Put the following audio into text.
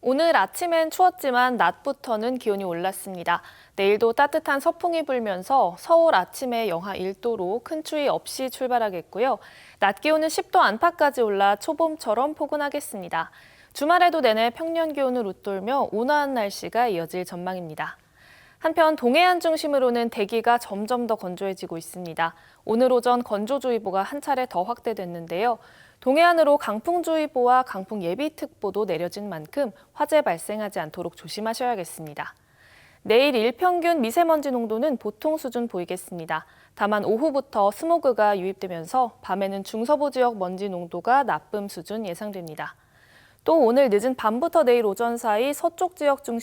오늘 아침엔 추웠지만 낮부터는 기온이 올랐습니다. 내일도 따뜻한 서풍이 불면서 서울 아침에 영하 1도로 큰 추위 없이 출발하겠고요. 낮 기온은 10도 안팎까지 올라 초봄처럼 포근하겠습니다. 주말에도 내내 평년 기온을 웃돌며 온화한 날씨가 이어질 전망입니다. 한편 동해안 중심으로는 대기가 점점 더 건조해지고 있습니다. 오늘 오전 건조주의보가 한 차례 더 확대됐는데요. 동해안으로 강풍주의보와 강풍예비특보도 내려진 만큼 화재 발생하지 않도록 조심하셔야겠습니다. 내일 일평균 미세먼지 농도는 보통 수준 보이겠습니다. 다만 오후부터 스모그가 유입되면서 밤에는 중서부 지역 먼지 농도가 나쁨 수준 예상됩니다. 또 오늘 늦은 밤부터 내일 오전 사이 서쪽 지역 중심